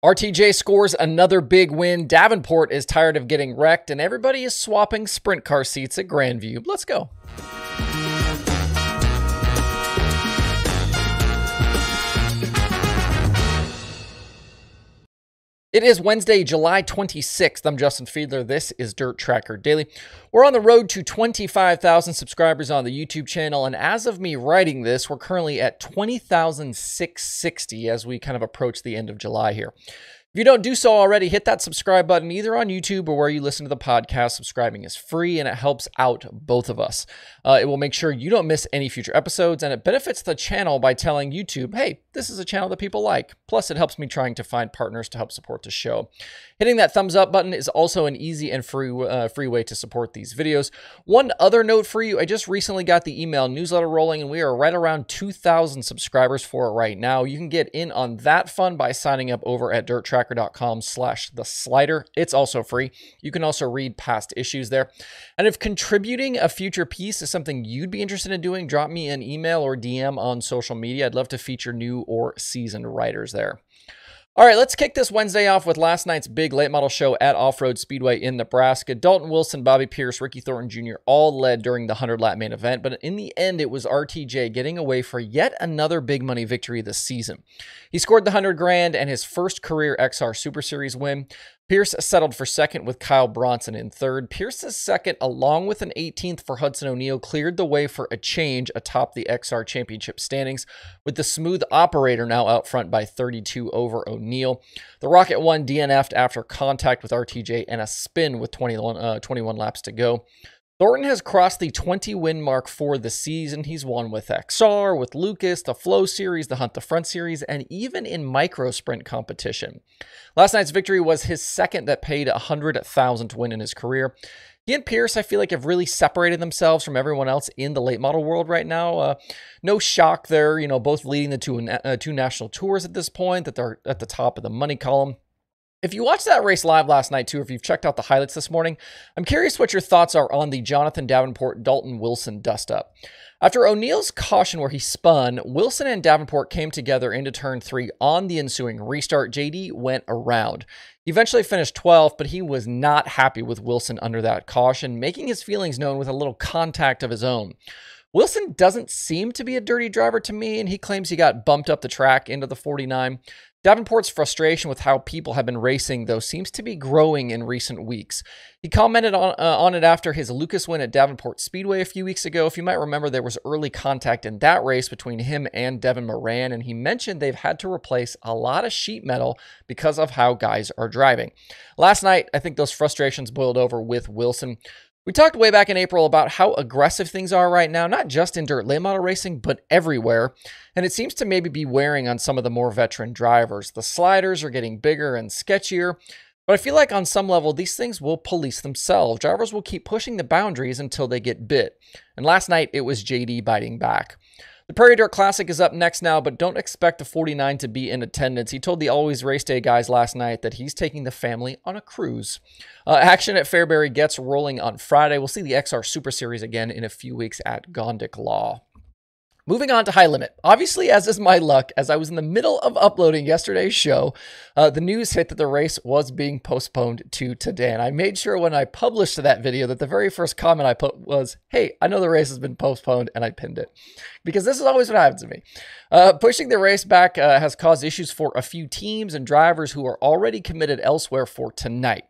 RTJ scores another big win. Davenport is tired of getting wrecked, and everybody is swapping sprint car seats at Grandview. Let's go. It is Wednesday, July 26th. I'm Justin Fiedler. This is Dirt Tracker Daily. We're on the road to 25,000 subscribers on the YouTube channel, and as of me writing this, we're currently at 20,660 as we kind of approach the end of July here. If you don't do so already, hit that subscribe button either on YouTube or where you listen to the podcast. Subscribing is free and it helps out both of us. It will make sure you don't miss any future episodes, and it benefits the channel by telling YouTube, hey, this is a channel that people like. Plus, it helps me trying to find partners to help support the show. Hitting that thumbs up button is also an easy and free way to support these videos. One other note for you, I just recently got the email newsletter rolling, and we are right around 2,000 subscribers for it right now. You can get in on that fun by signing up over at dirttracker.com/theslider. It's also free. You can also read past issues there. And if contributing a future piece is something you'd be interested in doing, drop me an email or DM on social media. I'd love to feature new or seasoned writers there. All right, let's kick this Wednesday off with last night's big late model show at Off-Road Speedway in Nebraska. Dalton Wilson, Bobby Pierce, Ricky Thornton Jr. all led during the 100-lap main event, but in the end, it was RTJ getting away for yet another big money victory this season. He scored the 100 grand and his first career XR Super Series win. Pierce settled for second with Kyle Bronson in third. Pierce's second, along with an 18th for Hudson O'Neal, cleared the way for a change atop the XR Championship standings, with the smooth operator now out front by 32 over O'Neal. The Rocket 1 DNF'd after contact with RTJ and a spin with 21 laps to go. Thornton has crossed the 20-win mark for the season. He's won with XR, with Lucas, the Flow Series, the Hunt the Front Series, and even in micro sprint competition. Last night's victory was his second that paid $100,000 to win in his career. He and Pierce, I feel like, have really separated themselves from everyone else in the late model world right now. No shock there, both leading the two national tours at this point, that they're at the top of the money column. If you watched that race live last night, too, or if you've checked out the highlights this morning, I'm curious what your thoughts are on the Jonathan Davenport, Dalton Wilson dust-up. After O'Neal's caution where he spun, Wilson and Davenport came together into turn 3 on the ensuing restart. JD went around. He eventually finished 12th, but he was not happy with Wilson under that caution, making his feelings known with a little contact of his own. Wilson doesn't seem to be a dirty driver to me, and he claims he got bumped up the track into the 49. Davenport's frustration with how people have been racing, though, seems to be growing in recent weeks. He commented on it after his Lucas win at Davenport Speedway a few weeks ago. If you might remember, there was early contact in that race between him and Devin Moran, and he mentioned they've had to replace a lot of sheet metal because of how guys are driving. Last night, I think those frustrations boiled over with Wilson. We talked way back in April about how aggressive things are right now, not just in dirt late model racing, but everywhere. And it seems to maybe be wearing on some of the more veteran drivers. The sliders are getting bigger and sketchier, but I feel like on some level, these things will police themselves. Drivers will keep pushing the boundaries until they get bit. And last night, it was JD biting back. The Prairie Dirt Classic is up next now, but don't expect the 49 to be in attendance. He told the Always Race Day guys last night that he's taking the family on a cruise. Action at Fairbury gets rolling on Friday. We'll see the XR Super Series again in a few weeks at Gondik Law. Moving on to High Limit. Obviously, as is my luck, as I was in the middle of uploading yesterday's show, the news hit that the race was being postponed to today. And I made sure when I published that video that the very first comment I put was, hey, I know the race has been postponed, and I pinned it. Because this is always what happens to me. Pushing the race back has caused issues for a few teams and drivers who are already committed elsewhere for tonight.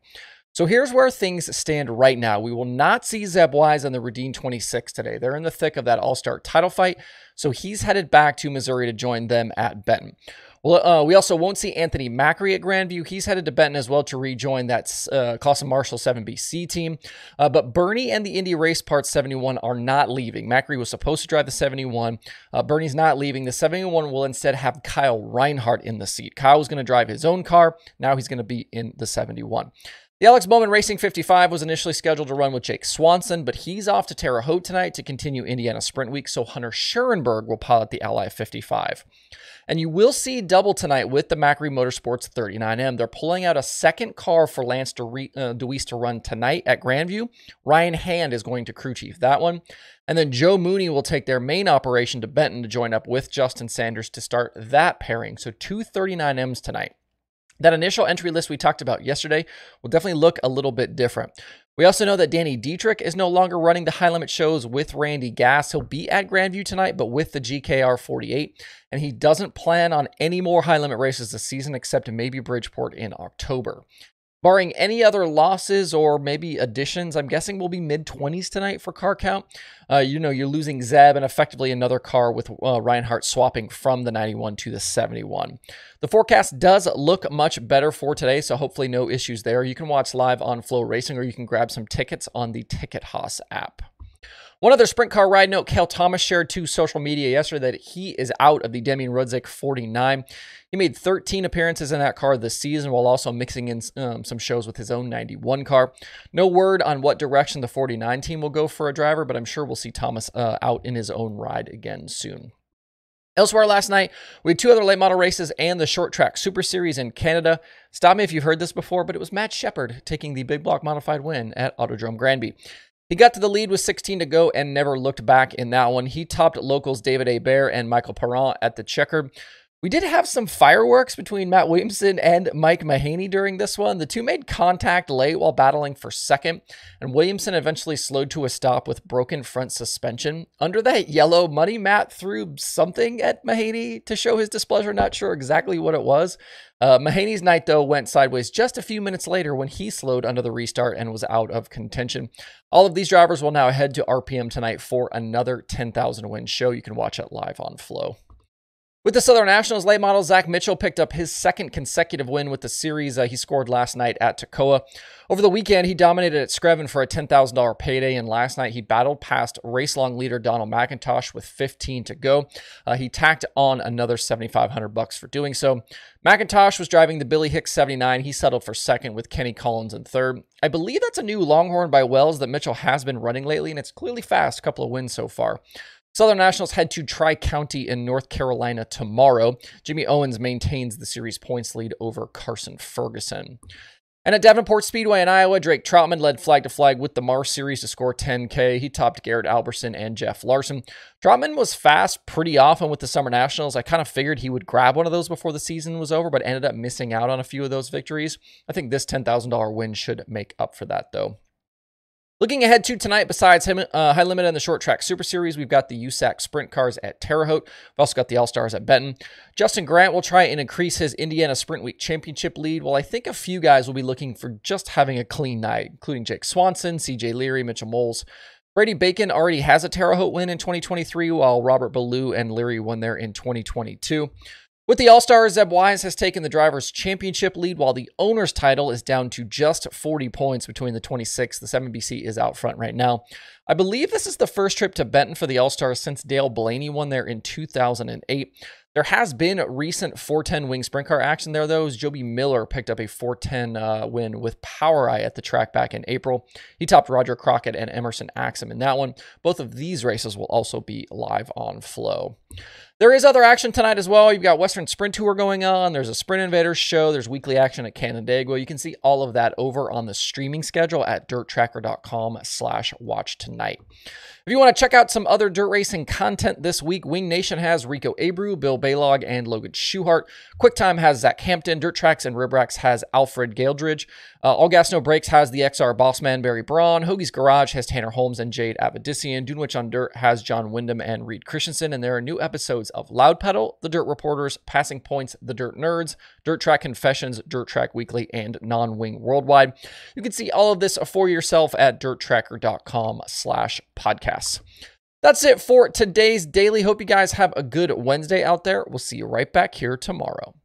So here's where things stand right now. We will not see Zeb Wise on the Redeem 26 today. They're in the thick of that all-star title fight, so he's headed back to Missouri to join them at Benton. Well, we also won't see Anthony Macri at Grandview. He's headed to Benton as well to rejoin that Clausen Marshall 7BC team. But Bernie and the Indy Race Parts 71 are not leaving. Macri was supposed to drive the 71. Bernie's not leaving. The 71 will instead have Kyle Reinhardt in the seat. Kyle was going to drive his own car. Now he's going to be in the 71. The Alex Bowman Racing 55 was initially scheduled to run with Jake Swanson, but he's off to Terre Haute tonight to continue Indiana Sprint Week, so Hunter Schurenberg will pilot the Ally 55. And you will see double tonight with the Macri Motorsports 39M. They're pulling out a second car for Lance DeWeese to run tonight at Grandview. Ryan Hand is going to crew chief that one. And then Joe Mooney will take their main operation to Benton to join up with Justin Sanders to start that pairing. So two 39Ms tonight. That initial entry list we talked about yesterday will definitely look a little bit different. We also know that Danny Dietrich is no longer running the high limit shows with Randy Gass. He'll be at Grandview tonight, but with the GKR 48, and he doesn't plan on any more high limit races this season except maybe Bridgeport in October. Barring any other losses or maybe additions, I'm guessing we'll be mid-20s tonight for car count. You're losing Zeb and effectively another car with Reinhardt swapping from the 91 to the 71. The forecast does look much better for today, so hopefully no issues there. You can watch live on Flow Racing or you can grab some tickets on the Ticket Haas app. One other sprint car ride note, Cale Thomas shared to social media yesterday that he is out of the Deming Rudzik 49. He made 13 appearances in that car this season while also mixing in some shows with his own 91 car. No word on what direction the 49 team will go for a driver, but I'm sure we'll see Thomas out in his own ride again soon. Elsewhere last night, we had two other late model races and the short track Super Series in Canada. Stop me if you've heard this before, but it was Matt Sheppard taking the big block modified win at Autodrome Granby. He got to the lead with 16 to go and never looked back in that one. He topped locals David A. Bear and Michael Perrant at the checkered. We did have some fireworks between Matt Williamson and Mike Mahaney during this one. The two made contact late while battling for second, and Williamson eventually slowed to a stop with broken front suspension. Under that yellow money, Matt threw something at Mahaney to show his displeasure. Not sure exactly what it was. Mahaney's night, though, went sideways just a few minutes later when he slowed under the restart and was out of contention. All of these drivers will now head to RPM tonight for another 10,000 win show. You can watch it live on Flow. With the Southern Nationals late model, Zack Mitchell picked up his second consecutive win with the series he scored last night at Toccoa. Over the weekend, he dominated at Screven for a $10,000 payday, and last night he battled past race-long leader Donald McIntosh with 15 to go. He tacked on another $7,500 for doing so. McIntosh was driving the Billy Hicks 79. He settled for second with Kenny Collins in third. I believe that's a new Longhorn by Wells that Mitchell has been running lately, and it's clearly fast, a couple of wins so far. Southern Nationals head to Tri-County in North Carolina tomorrow. Jimmy Owens maintains the series points lead over Carson Ferguson. And at Davenport Speedway in Iowa, Drake Troutman led flag to flag with the Mars Series to score 10K. He topped Garrett Alberson and Jeff Larson. Troutman was fast pretty often with the Summer Nationals. I kind of figured he would grab one of those before the season was over, but ended up missing out on a few of those victories. I think this $10,000 win should make up for that, though. Looking ahead to tonight, besides High Limit and the Short Track Super Series, we've got the USAC Sprint Cars at Terre Haute. We've also got the All-Stars at Benton. Justin Grant will try and increase his Indiana Sprint Week Championship lead, while I think a few guys will be looking for just having a clean night, including Jake Swanson, CJ Leary, Mitchell Moles. Brady Bacon already has a Terre Haute win in 2023, while Robert Ballou and Leary won there in 2022. With the All-Stars, Zeb Wise has taken the Drivers' Championship lead, while the Owner's title is down to just 40 points between the 26. The 7BC is out front right now. I believe this is the first trip to Benton for the All-Stars since Dale Blaney won there in 2008. There has been recent 410 wing sprint car action there, though, as Joby Miller picked up a 410 win with Power Eye at the track back in April. He topped Roger Crockett and Emerson Axum in that one. Both of these races will also be live on Flow. There is other action tonight as well. You've got Western Sprint Tour going on. There's a Sprint Invaders show. There's weekly action at Canandaigua. You can see all of that over on the streaming schedule at dirttracker.com/watchtonight. If you want to check out some other dirt racing content this week, Wing Nation has Rico Abreu, Bill Baylog, and Logan Schuchart. QuickTime has Zach Hampton. Dirt Tracks and Ribracks has Alfred Gaildridge. All Gas No Brakes has the XR Bossman Barry Braun. Hoagie's Garage has Tanner Holmes and Jade Avedissian. Dunewich on Dirt has John Wyndham and Reed Christensen. And there are new episodes of Loud Pedal, The Dirt Reporters, Passing Points, The Dirt Nerds, Dirt Track Confessions, Dirt Track Weekly, and Non-Wing Worldwide. You can see all of this for yourself at dirttracker.com/podcasts. That's it for today's daily. Hope you guys have a good Wednesday out there. We'll see you right back here tomorrow.